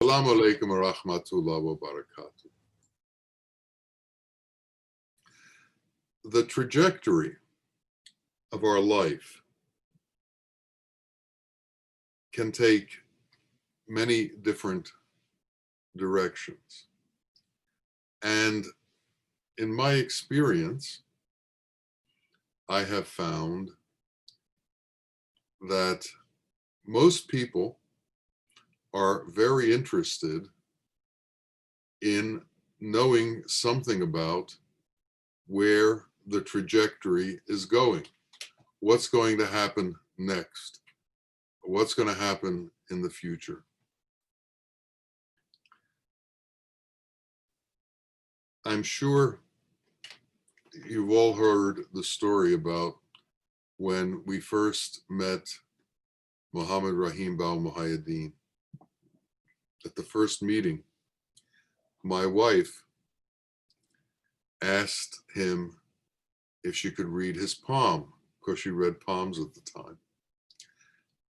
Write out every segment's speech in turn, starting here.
Assalamu alaikum wa rahmatullahi wa barakatuh. The trajectory of our life can take many different directions. And in my experience, I have found that most people are very interested in knowing something about where the trajectory is going, what's going to happen next, what's going to happen in the future. I'm sure you've all heard the story about when we first met Muhammad Rahim Bawa Muhaiyaddeen. At the first meeting, my wife asked him if she could read his palm, because she read palms at the time.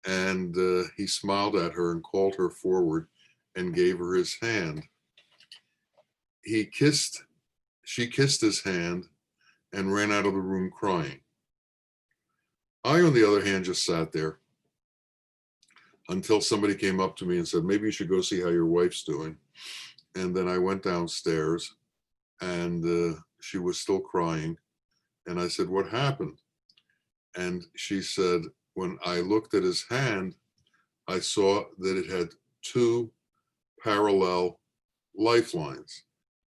And he smiled at her and called her forward and gave her his hand. She kissed his hand and ran out of the room crying. I, on the other hand, just sat there until somebody came up to me and said, maybe you should go see how your wife's doing. And then I went downstairs and she was still crying. And I said, what happened? And she said, when I looked at his hand, I saw that it had two parallel lifelines.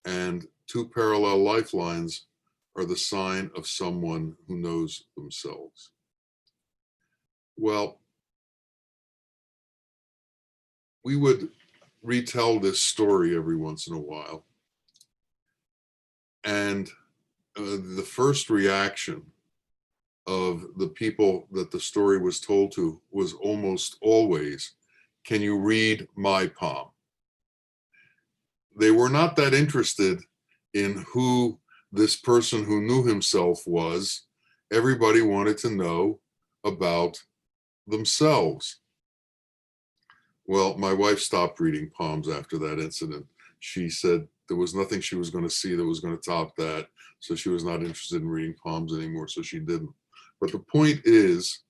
And two parallel lifelines are the sign of someone who knows themselves. Well, we would retell this story every once in a while. And the first reaction of the people that the story was told to was almost always, can you read my palm? They were not that interested in who this person who knew himself was. Everybody wanted to know about themselves. Well, my wife stopped reading palms after that incident. She said there was nothing she was going to see that was going to top that. So she was not interested in reading palms anymore, so she didn't. But the point is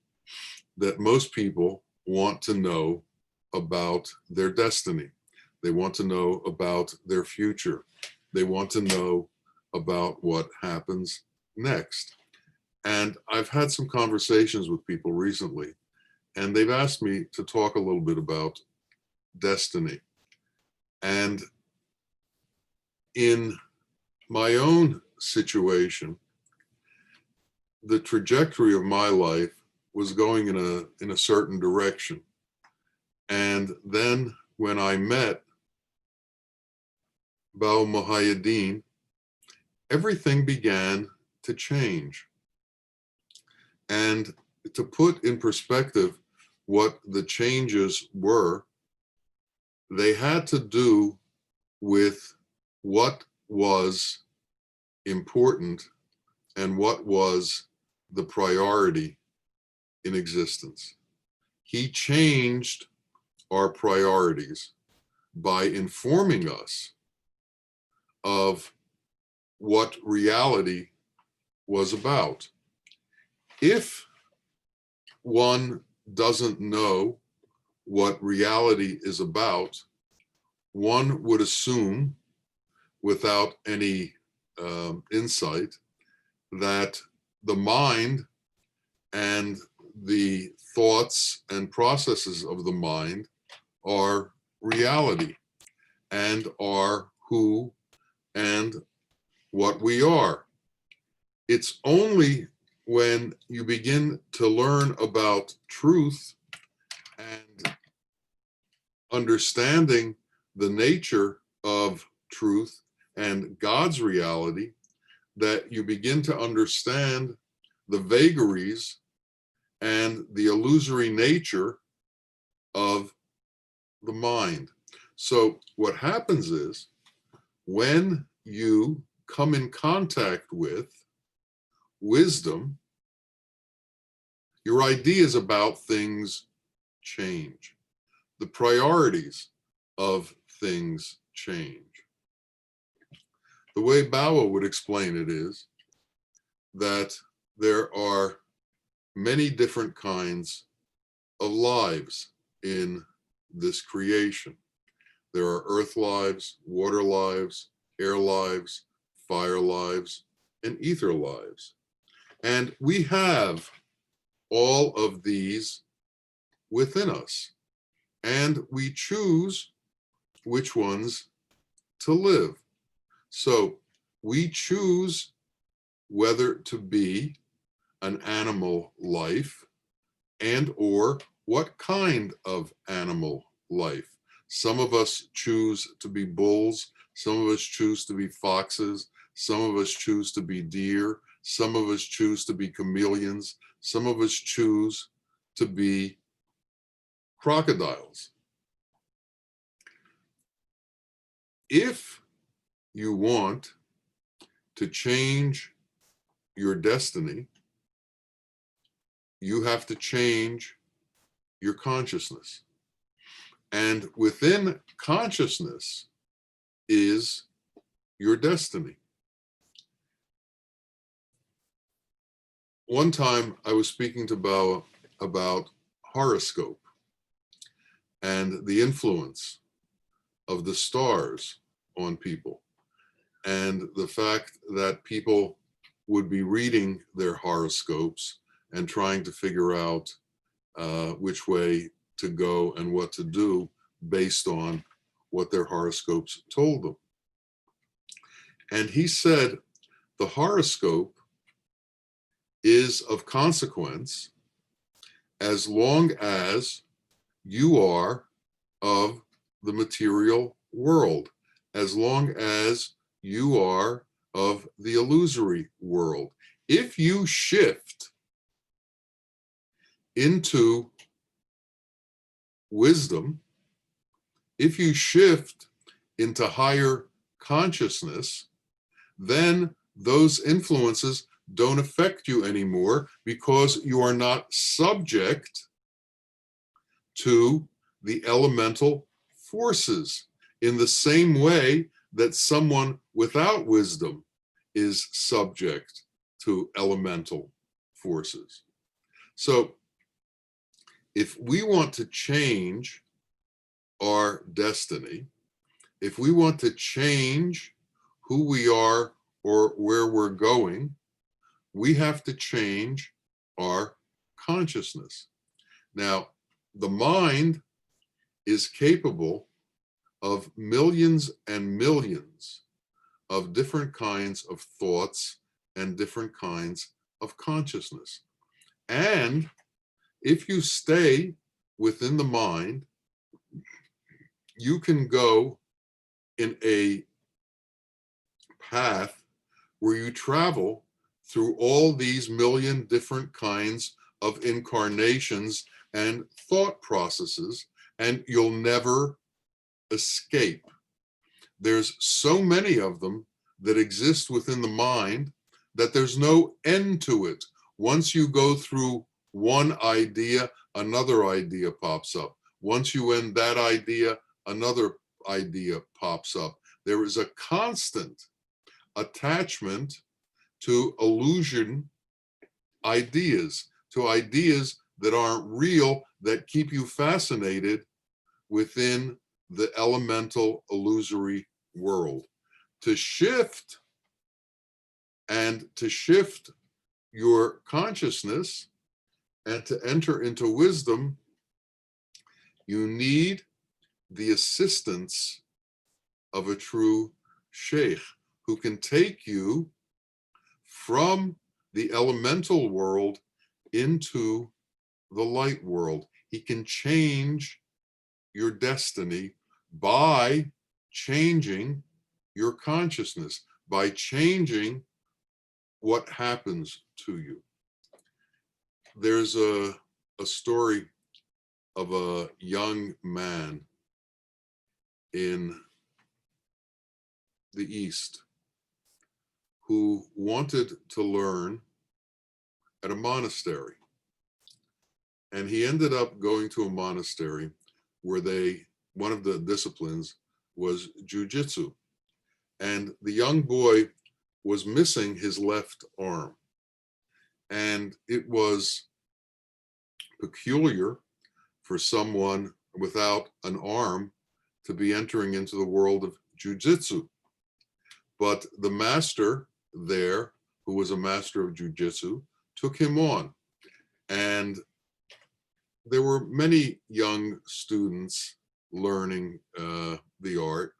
that most people want to know about their destiny. They want to know about their future. They want to know about what happens next. And I've had some conversations with people recently, and they've asked me to talk a little bit about destiny. And in my own situation, the trajectory of my life was going in a certain direction. And then when I met Bawa Muhaiyaddeen, everything began to change. And to put in perspective what the changes were, they had to do with what was important and what was the priority in existence. He changed our priorities by informing us of what reality was about. If one doesn't know what reality is about, one would assume, without any insight, that the mind and the thoughts and processes of the mind are reality and are who and what we are. It's only when you begin to learn about truth and understanding the nature of truth and God's reality that you begin to understand the vagaries and the illusory nature of the mind. So what happens is, when you come in contact with wisdom, your ideas about things change. The priorities of things change. The way Bawa would explain it is that there are many different kinds of lives in this creation. There are earth lives, water lives, air lives, fire lives, and ether lives. And we have all of these within us, and we choose which ones to live. So we choose whether to be an animal life and or what kind of animal life. Some of us choose to be bulls, some of us choose to be foxes, some of us choose to be deer, some of us choose to be chameleons, some of us choose to be crocodiles. If you want to change your destiny, you have to change your consciousness. And within consciousness is your destiny. One time I was speaking to Bawa about horoscope and the influence of the stars on people, and the fact that people would be reading their horoscopes and trying to figure out which way to go and what to do based on what their horoscopes told them. And he said the horoscope is of consequence as long as you are of the material world, as long as you are of the illusory world. If you shift into wisdom, if you shift into higher consciousness, then those influences don't affect you anymore because you are not subject to the elemental forces in the same way that someone without wisdom is subject to elemental forces. So if we want to change our destiny, if we want to change who we are or where we're going, we have to change our consciousness. Now, the mind is capable of millions and millions of different kinds of thoughts and different kinds of consciousness. And if you stay within the mind, you can go in a path where you travel through all these million different kinds of incarnations and thought processes, and you'll never escape. There's so many of them that exist within the mind that there's no end to it. Once you go through one idea, another idea pops up. Once you end that idea, another idea pops up. There is a constant attachment to illusion ideas, to ideas that aren't real, that keep you fascinated within the elemental illusory world. To shift your consciousness and to enter into wisdom, you need the assistance of a true sheikh who can take you from the elemental world into the light world. He can change your destiny by changing your consciousness, by changing what happens to you. There's a story of a young man in the East who wanted to learn at a monastery. And he ended up going to a monastery where one of the disciplines was jujitsu. And the young boy was missing his left arm. And it was peculiar for someone without an arm to be entering into the world of jujitsu. But the master there, who was a master of jujitsu, took him on. And there were many young students learning the art,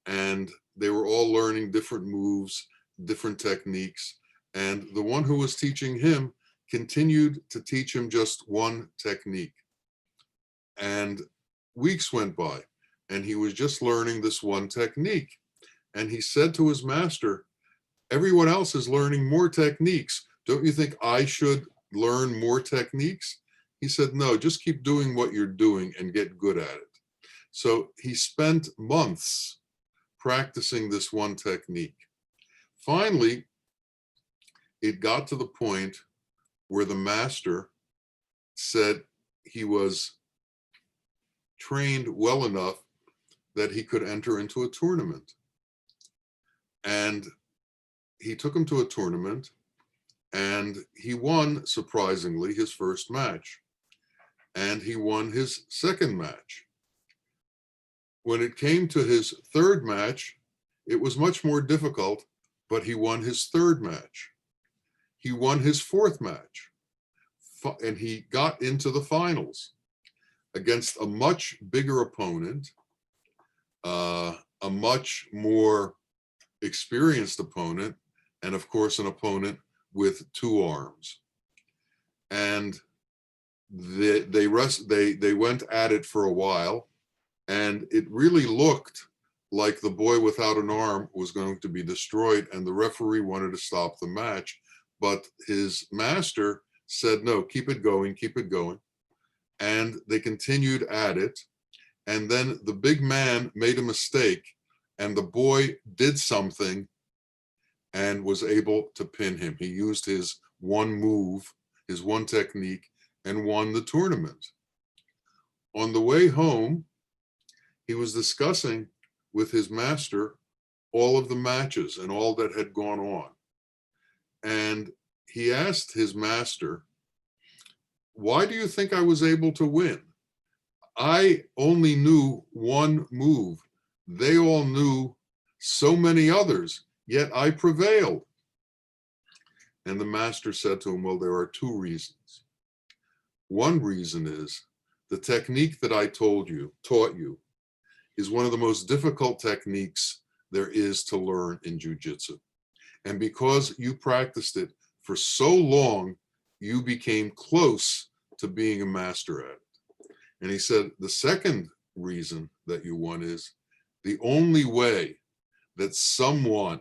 and they were all learning different moves, different techniques. And the one who was teaching him continued to teach him just one technique. And weeks went by, and he was just learning this one technique. And he said to his master, everyone else is learning more techniques. Don't you think I should learn more techniques? He said, no, just keep doing what you're doing and get good at it. So he spent months practicing this one technique. Finally, it got to the point where the master said he was trained well enough that he could enter into a tournament. And he took him to a tournament, and he won, surprisingly, his first match. And he won his second match. When it came to his third match, it was much more difficult, but he won his third match. He won his fourth match, and he got into the finals against a much bigger opponent, a much more experienced opponent, and of course an opponent with two arms. And they went at it for a while, and it really looked like the boy without an arm was going to be destroyed, and the referee wanted to stop the match, but his master said, no, keep it going, keep it going. And they continued at it, and then the big man made a mistake, and the boy did something and was able to pin him. He used his one move, his one technique, and won the tournament. On the way home, he was discussing with his master all of the matches and all that had gone on. And he asked his master, why do you think I was able to win? I only knew one move. They all knew so many others, yet I prevailed. And the master said to him, well, there are two reasons. One reason is the technique that I taught you, is one of the most difficult techniques there is to learn in jiu-jitsu. And because you practiced it for so long, you became close to being a master at it. And he said, the second reason that you won is the only way that someone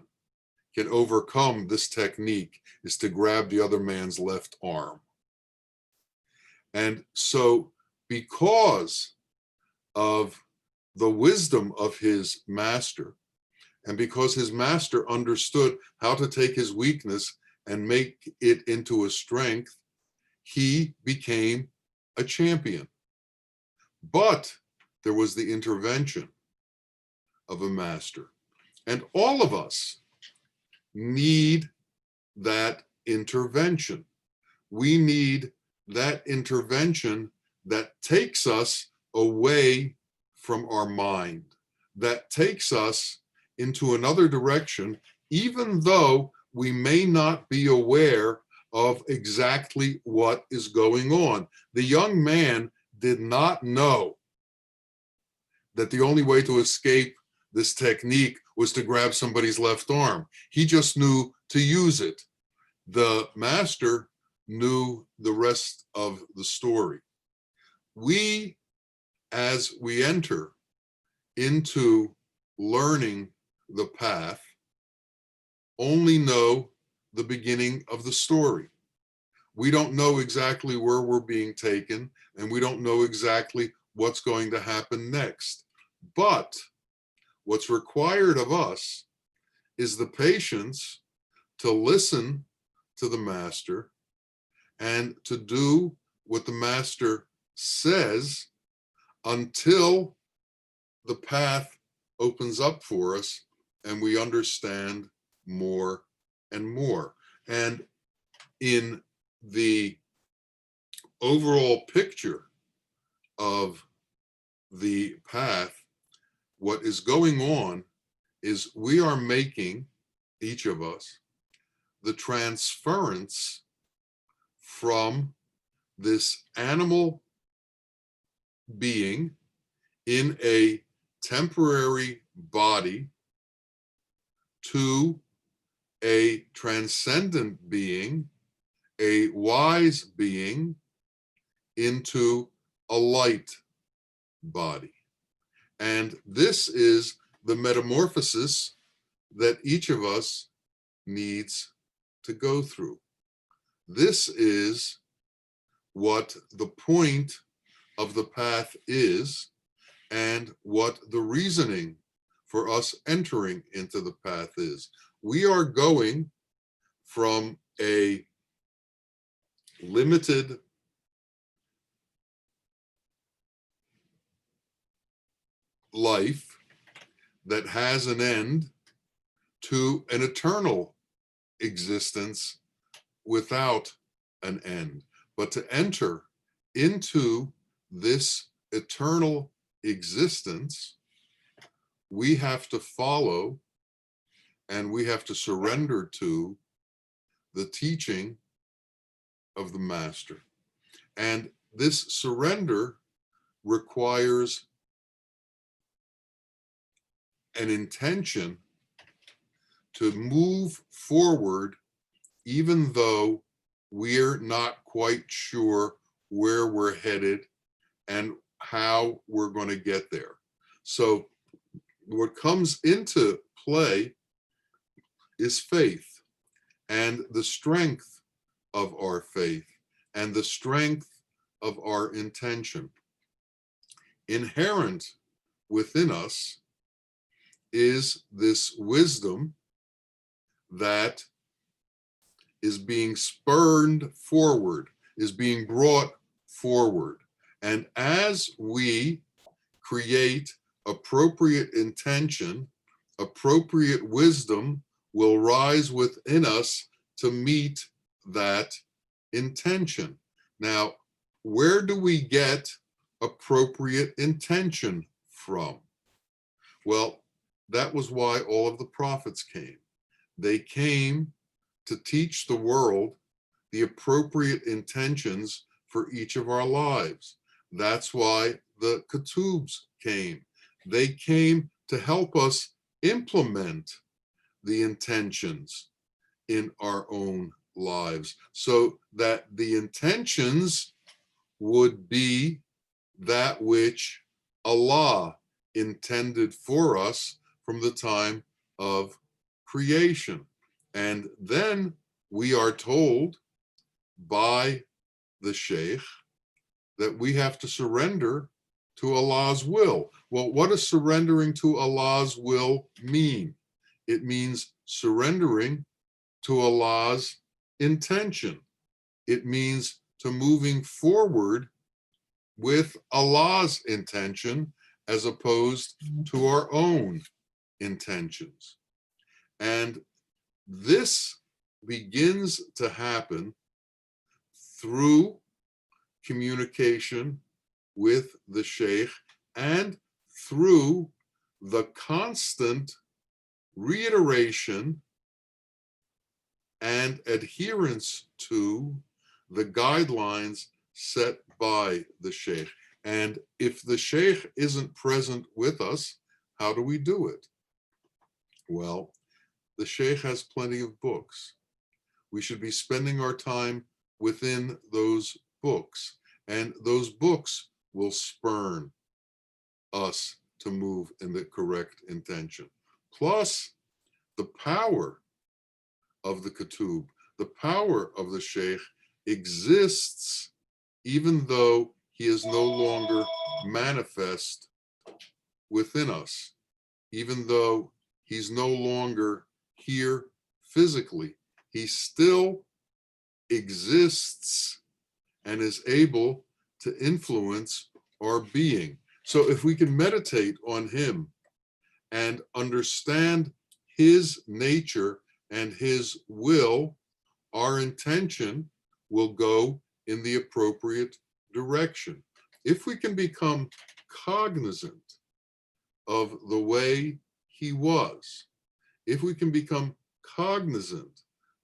can overcome this technique is to grab the other man's left arm. And so because of the wisdom of his master, and because his master understood how to take his weakness and make it into a strength, he became a champion. But there was the intervention of a master. And all of us need that intervention. We need that intervention that takes us away from our mind, that takes us into another direction, even though we may not be aware of exactly what is going on. The young man did not know that the only way to escape this technique was to grab somebody's left arm. He just knew to use it. The master knew the rest of the story. We, as we enter into learning the path, only know the beginning of the story. We don't know exactly where we're being taken, and we don't know exactly what's going to happen next. But what's required of us is the patience to listen to the master and to do what the master says until the path opens up for us and we understand more and more. And in the overall picture of the path, what is going on is we are making, each of us, the transference from this animal being in a temporary body to a transcendent being, a wise being, into a light body. And this is the metamorphosis that each of us needs to go through. This is what the point of the path is, and what the reasoning for us entering into the path is. We are going from a limited life that has an end to an eternal existence without an end. But to enter into this eternal existence, we have to follow and we have to surrender to the teaching of the master. And this surrender requires an intention to move forward, even though we're not quite sure where we're headed and how we're going to get there. So what comes into play is faith, and the strength of our faith, and the strength of our intention. Inherent within us is this wisdom that is being spurned forward, is being brought forward. And as we create appropriate intention, appropriate wisdom will rise within us to meet that intention. Now, where do we get appropriate intention from? Well, that was why all of the prophets came. They came to teach the world the appropriate intentions for each of our lives. That's why the Ketubs came. They came to help us implement the intentions in our own lives, so that the intentions would be that which Allah intended for us from the time of creation. And then we are told by the Sheikh that we have to surrender to Allah's will. Well, what does surrendering to Allah's will mean? It means surrendering to Allah's intention. It means to moving forward with Allah's intention as opposed to our own intentions. And this begins to happen through communication with the Sheikh and through the constant reiteration and adherence to the guidelines set by the Sheikh. And if the Sheikh isn't present with us, how do we do it? Well, the Sheikh has plenty of books. We should be spending our time within those books, and those books will spurn us to move in the correct intention. Plus, the power of the Ketub, the power of the Sheikh exists even though he is no longer manifest within us, even though he's no longer here physically. He still exists and is able to influence our being. So if we can meditate on him and understand his nature and his will, our intention will go in the appropriate direction. If we can become cognizant of the way he was, if we can become cognizant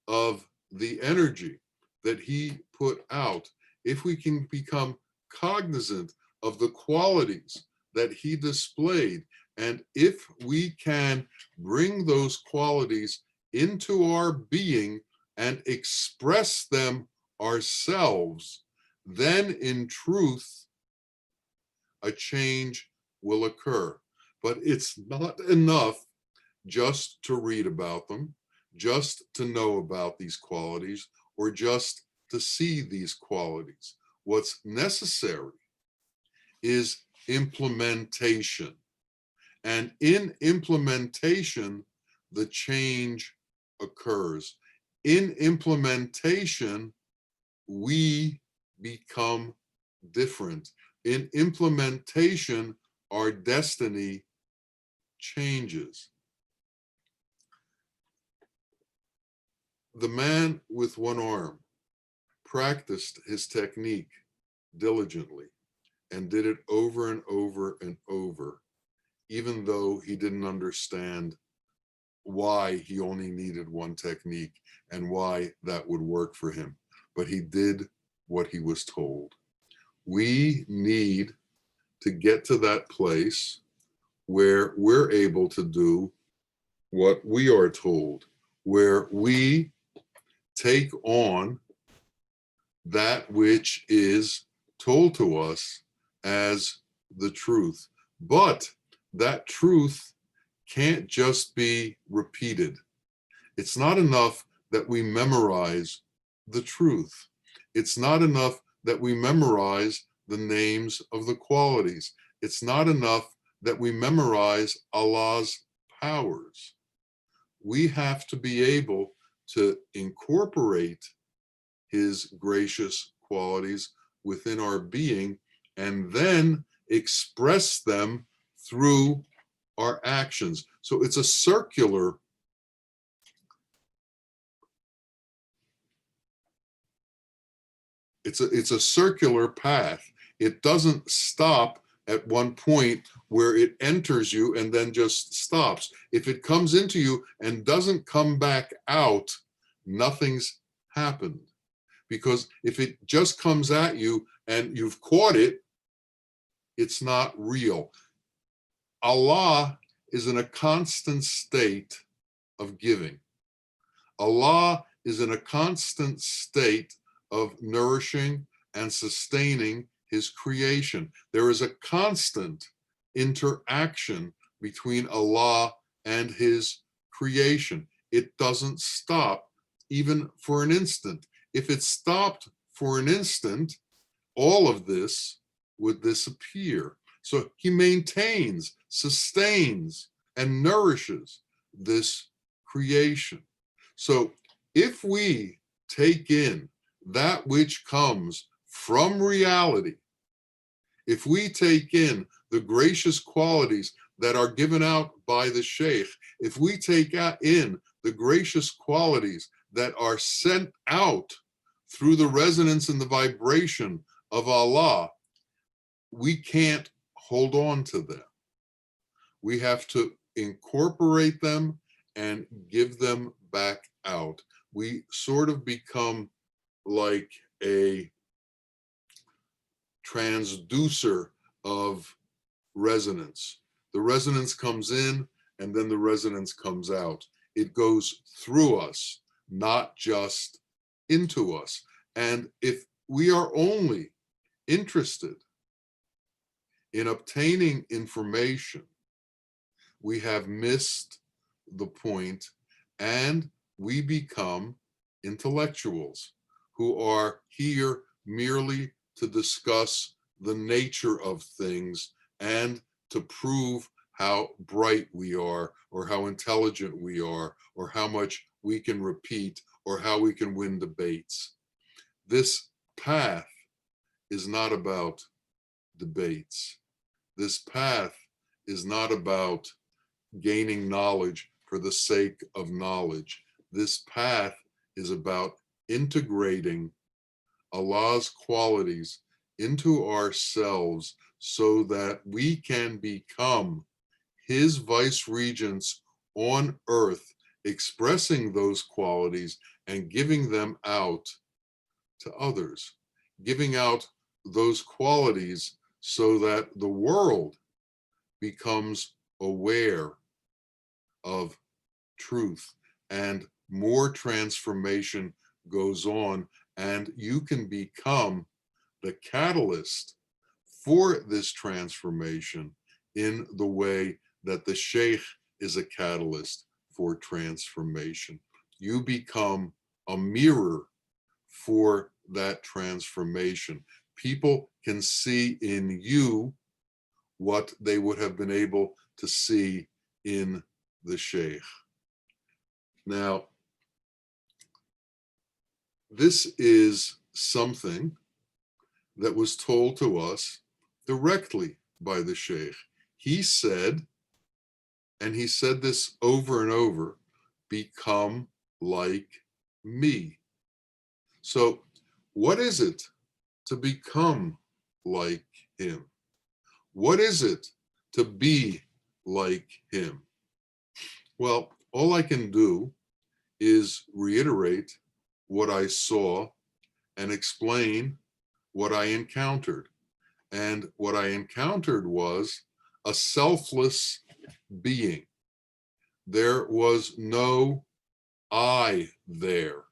of the energy that he put out, if we can become cognizant of the qualities that he displayed, and if we can bring those qualities into our being and express them ourselves, then in truth, a change will occur. But it's not enough just to read about them, just to know about these qualities, or just to see these qualities. What's necessary is implementation. And in implementation, the change occurs. In implementation, we become different. In implementation, our destiny changes. The man with one arm practiced his technique diligently and did it over and over and over, even though he didn't understand why he only needed one technique and why that would work for him. But he did what he was told. We need to get to that place where we're able to do what we are told, where we take on that which is told to us as the truth. But that truth can't just be repeated. It's not enough that we memorize the truth. It's not enough that we memorize the names of the qualities. It's not enough that we memorize Allah's powers. We have to be able to incorporate his gracious qualities within our being and then express them through our actions. So it's a circular it's a circular path. It doesn't stop at one point where it enters you and then just stops. If it comes into you and doesn't come back out, nothing's happened. Because if it just comes at you and you've caught it, it's not real. Allah is in a constant state of giving. Allah is in a constant state of nourishing and sustaining his creation. There is a constant interaction between Allah and his creation. It doesn't stop even for an instant. If it stopped for an instant, all of this would disappear. So he maintains, sustains, and nourishes this creation. So if we take in that which comes from reality, if we take in the gracious qualities that are given out by the Sheikh, if we take in the gracious qualities that are sent out through the resonance and the vibration of Allah, we can't hold on to them. We have to incorporate them and give them back out. We sort of become like a transducer of resonance. The resonance comes in and then the resonance comes out. It goes through us, not just into us. And if we are only interested in obtaining information, we have missed the point and we become intellectuals who are here merely to discuss the nature of things and to prove how bright we are, or how intelligent we are, or how much we can repeat, or how we can win debates. This path is not about debates. This path is not about gaining knowledge for the sake of knowledge. This path is about integrating Allah's qualities into ourselves so that we can become his vice regents on earth, expressing those qualities and giving them out to others, giving out those qualities so that the world becomes aware of truth and more transformation goes on, and you can become the catalyst for this transformation in the way that the Sheikh is a catalyst for transformation. You become a mirror for that transformation. People can see in you what they would have been able to see in the Sheikh. Now, this is something that was told to us directly by the Sheikh. He said, and he said this over and over, become like me. So what is it to become like him? What is it to be like him? Well, all I can do is reiterate what I saw and explain what I encountered. And what I encountered was a selfless being. There was no I there.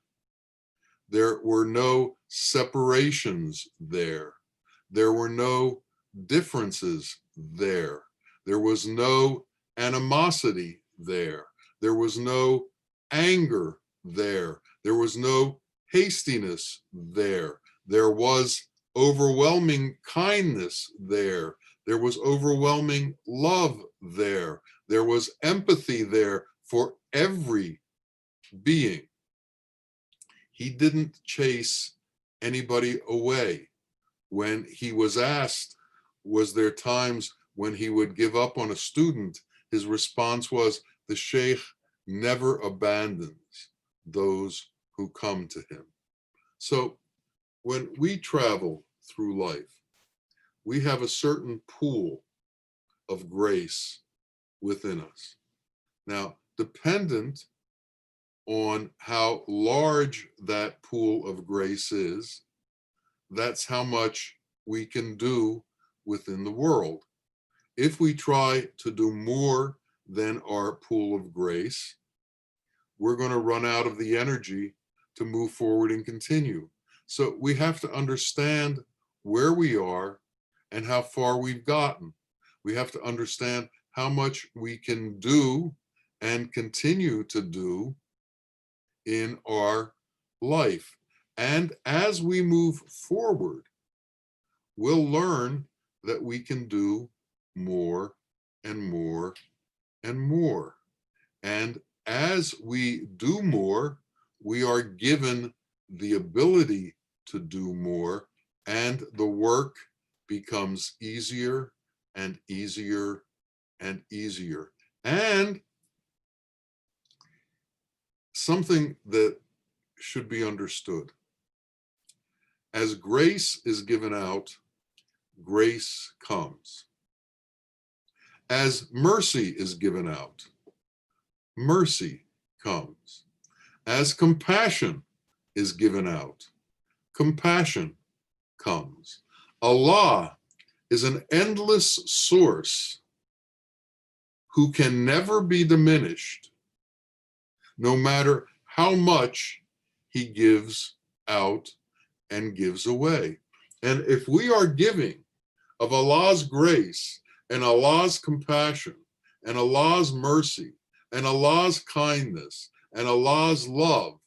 There were no separations there. There were no differences there. There was no animosity there. There was no anger there. There was no hastiness there. There was overwhelming kindness there. There was overwhelming love there. There was empathy there for every being. He didn't chase anybody away. When he was asked, was there times when he would give up on a student, his response was, the Sheikh never abandons those who come to him. So when we travel through life, we have a certain pool of grace within us. Now, dependent on how large that pool of grace is, that's how much we can do within the world. If we try to do more than our pool of grace, we're going to run out of the energy to move forward and continue. So we have to understand where we are and how far we've gotten. We have to understand how much we can do and continue to do in our life. And as we move forward, we'll learn that we can do more and more and more. And as we do more, we are given the ability to do more, and the work becomes easier and easier and easier. And something that should be understood. As grace is given out, grace comes. As mercy is given out, mercy comes. As compassion is given out, compassion comes. Allah is an endless source who can never be diminished, no matter how much he gives out and gives away. And if we are giving of Allah's grace and Allah's compassion and Allah's mercy and Allah's kindness and Allah's love,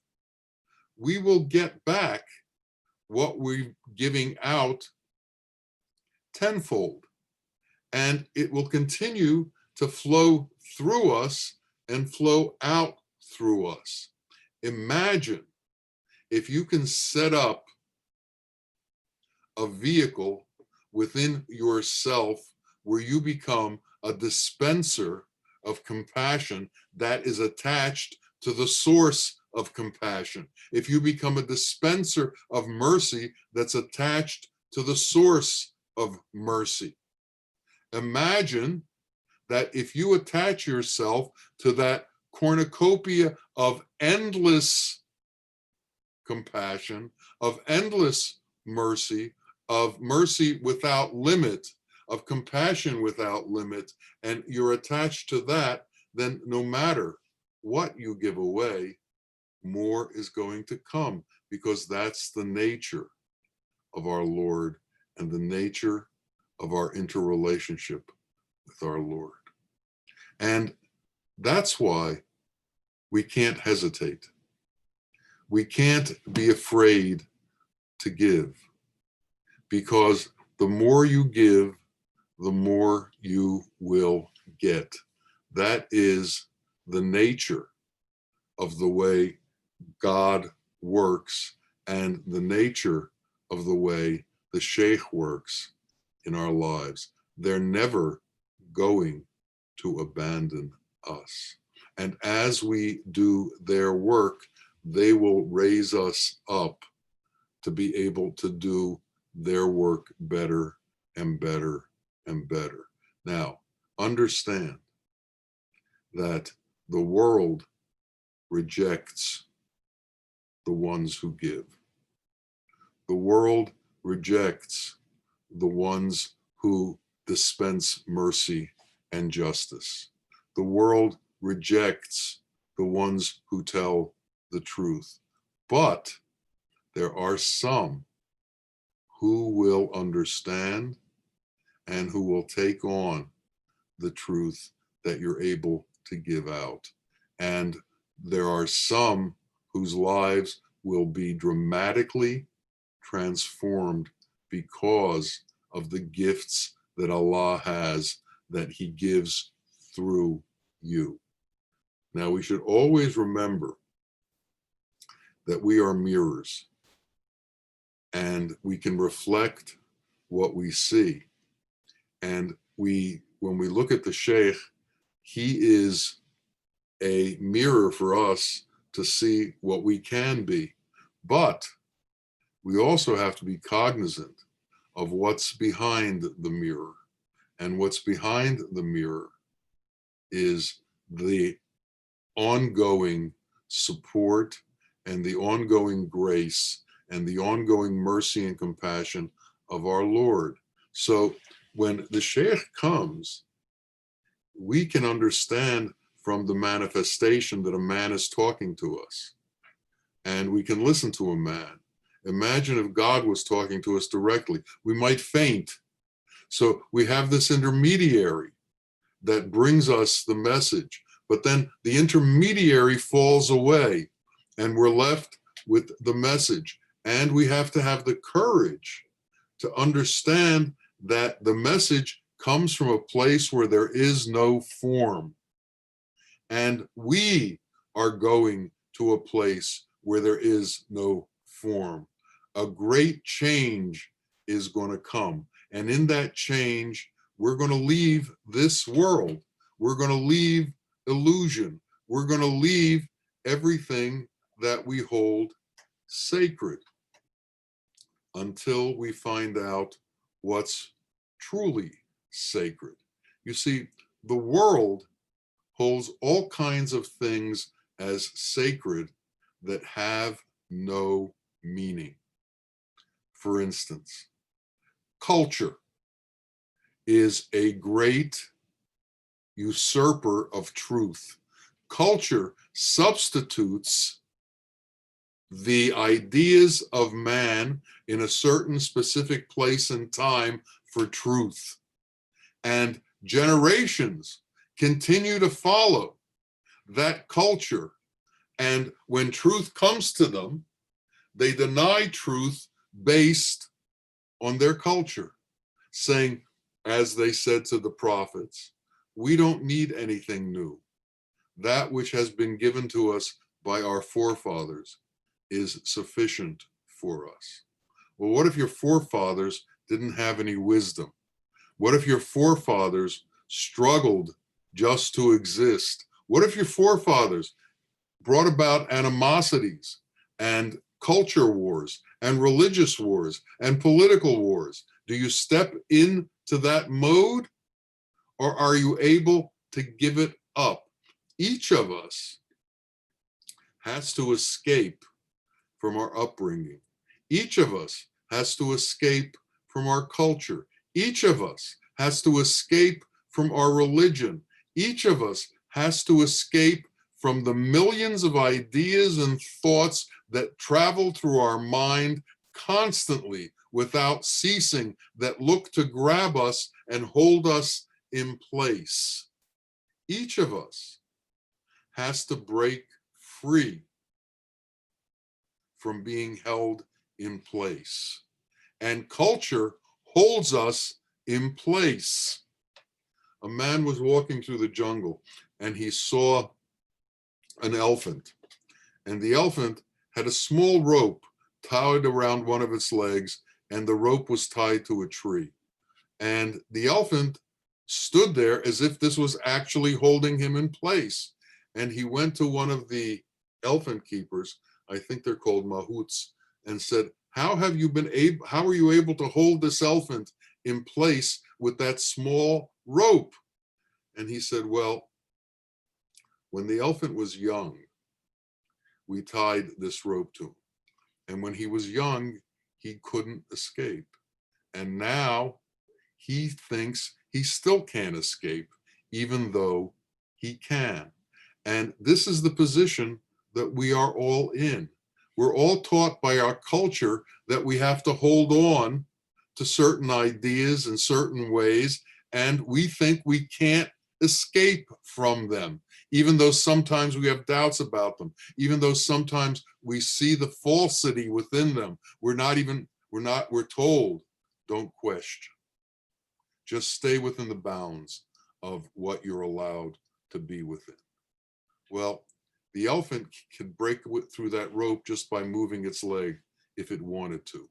we will get back what we're giving out tenfold. And it will continue to flow through us and flow out through us. Imagine if you can set up a vehicle within yourself where you become a dispenser of compassion that is attached to the source of compassion. If you become a dispenser of mercy that's attached to the source of mercy. Imagine that if you attach yourself to that cornucopia of endless compassion, of endless mercy, of mercy without limit, of compassion without limit, and you're attached to that, then no matter what you give away, more is going to come, because that's the nature of our Lord and the nature of our interrelationship with our Lord. And that's why we can't hesitate. We can't be afraid to give, because the more you give, the more you will get. That is the nature of the way God works and the nature of the way the Sheikh works in our lives. They're never going to abandon us. And as we do their work, they will raise us up to be able to do their work better and better and better. Now, understand that the world rejects the ones who give. The world rejects the ones who dispense mercy and justice. The world rejects the ones who tell the truth. But there are some who will understand and who will take on the truth that you're able to give out. And there are some whose lives will be dramatically transformed because of the gifts that Allah has, that He gives through you. Now, we should always remember that we are mirrors and we can reflect what we see. And when we look at the Sheikh, he is a mirror for us to see what we can be. But we also have to be cognizant of what's behind the mirror. And what's behind the mirror is the ongoing support and the ongoing grace and the ongoing mercy and compassion of our Lord. So when the Sheikh comes, we can understand from the manifestation that a man is talking to us, and we can listen to a man. Imagine if God was talking to us directly. We might faint. So we have this intermediary that brings us the message, but then the intermediary falls away and we're left with the message. And we have to have the courage to understand that the message comes from a place where there is no form. And we are going to a place where there is no form. A great change is going to come. And in that change, we're going to leave this world. We're going to leave illusion. We're going to leave everything that we hold sacred until we find out what's truly sacred. You see, the world holds all kinds of things as sacred that have no meaning. For instance, culture is a great usurper of truth. Culture substitutes the ideas of man in a certain specific place and time for truth. And generations continue to follow that culture. And when truth comes to them, they deny truth based on their culture, saying, as they said to the prophets, we don't need anything new. That which has been given to us by our forefathers is sufficient for us. Well, what if your forefathers didn't have any wisdom? What if your forefathers struggled just to exist? What if your forefathers brought about animosities and culture wars and religious wars and political wars? Do you step into that mode, or are you able to give it up? Each of us has to escape from our upbringing. Each of us has to escape from our culture. Each of us has to escape from our religion. Each of us has to escape from the millions of ideas and thoughts that travel through our mind constantly without ceasing, that look to grab us and hold us in place. Each of us has to break free from being held in place. And culture holds us in place. A man was walking through the jungle and he saw an elephant. And the elephant had a small rope tied around one of its legs, and the rope was tied to a tree. And the elephant stood there as if this was actually holding him in place. And he went to one of the elephant keepers, I think they're called mahouts, and said, how are you able to hold this elephant in place with that small rope? And he said, well, when the elephant was young, we tied this rope to him. And when he was young, he couldn't escape. And now he thinks he still can't escape, even though he can. And this is the position that we are all in. We're all taught by our culture that we have to hold on to certain ideas in certain ways, and we think we can't escape from them, even though sometimes we have doubts about them, even though sometimes we see the falsity within them. We're told, don't question. Just stay within the bounds of what you're allowed to be within. Well, the elephant can break through that rope just by moving its leg if it wanted to.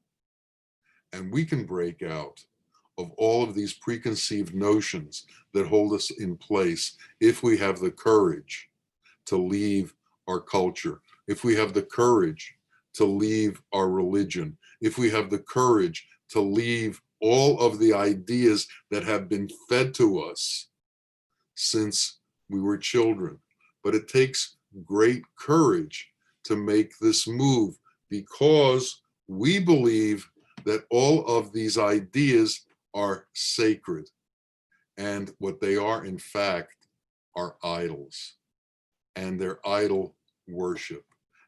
And we can break out of all of these preconceived notions that hold us in place if we have the courage to leave our culture, if we have the courage to leave our religion, if we have the courage to leave all of the ideas that have been fed to us since we were children. But it takes great courage to make this move, because we believe that all of these ideas are sacred, and what they are in fact are idols, and they're idol worship.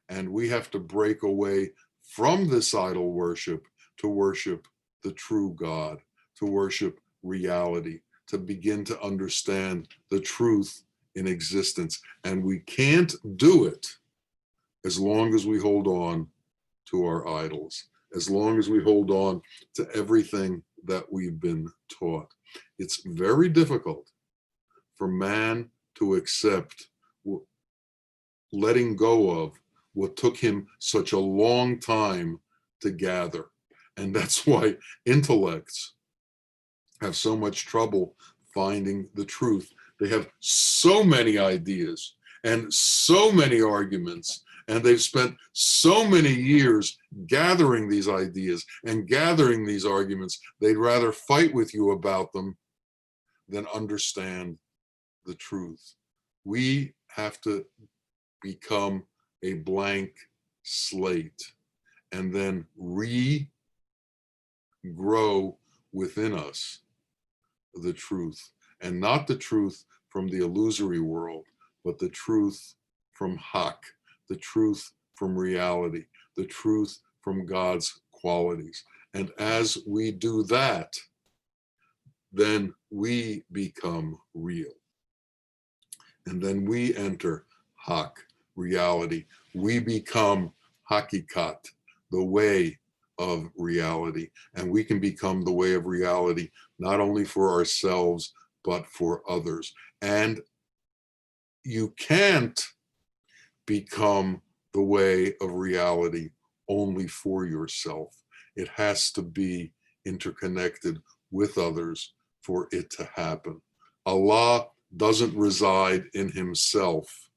And we have to break away from this idol worship to worship the true God, to worship reality, to begin to understand the truth in existence. And we can't do it as long as we hold on to our idols, as long as we hold on to everything that we've been taught. It's very difficult for man to accept letting go of what took him such a long time to gather. And that's why intellects have so much trouble finding the truth. They have so many ideas and so many arguments, and they've spent so many years gathering these ideas and gathering these arguments. They'd rather fight with you about them than understand the truth. We have to become a blank slate and then regrow within us the truth, and not the truth from the illusory world, but the truth from Hak, the truth from reality, the truth from God's qualities. And as we do that, then we become real. And then we enter Hak, reality. We become Hakikat, the way of reality. And we can become the way of reality, not only for ourselves, but for others. And you can't become the way of reality only for yourself. It has to be interconnected with others for it to happen. Allah doesn't reside in himself.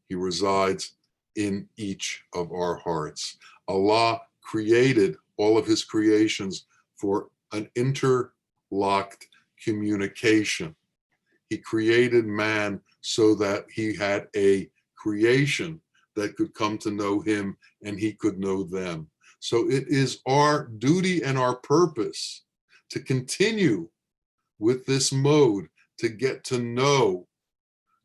He resides in each of our hearts. Allah created all of his creations for an interlocked communication. He created man so that he had a creation that could come to know him and he could know them. So it is our duty and our purpose to continue with this mode, to get to know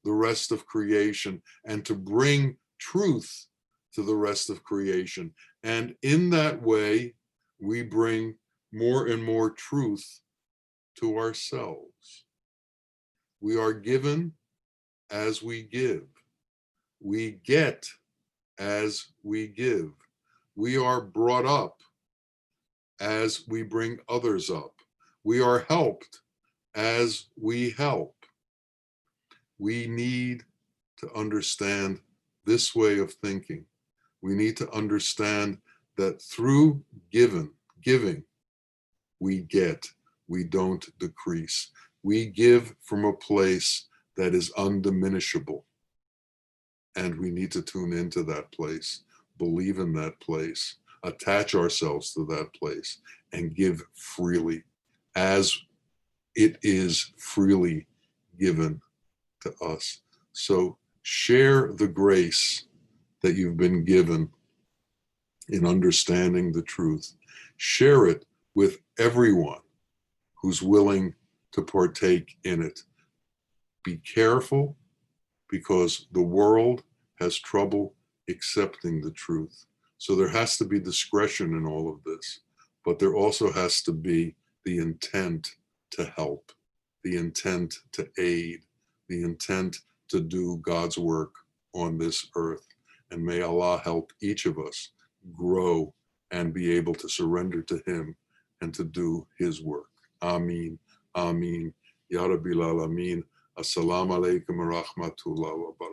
the rest of creation and to bring truth to the rest of creation. And in that way, we bring more and more truth to ourselves. We are given as we give. We get as we give. We are brought up as we bring others up. We are helped as we help. We need to understand this way of thinking. We need to understand that through giving, we get, we don't decrease. We give from a place that is undiminishable. And we need to tune into that place, believe in that place, attach ourselves to that place, and give freely as it is freely given to us. So share the grace that you've been given in understanding the truth. Share it with everyone who's willing to partake in it. Be careful, because the world has trouble accepting the truth. So there has to be discretion in all of this, but there also has to be the intent to help, the intent to aid, the intent to do God's work on this earth. And may Allah help each of us grow and be able to surrender to him and to do his work. Ameen. Ameen. Ya Rabbil Alameen. Assalamu alaikum wa rahmatullahi wa barakatuh.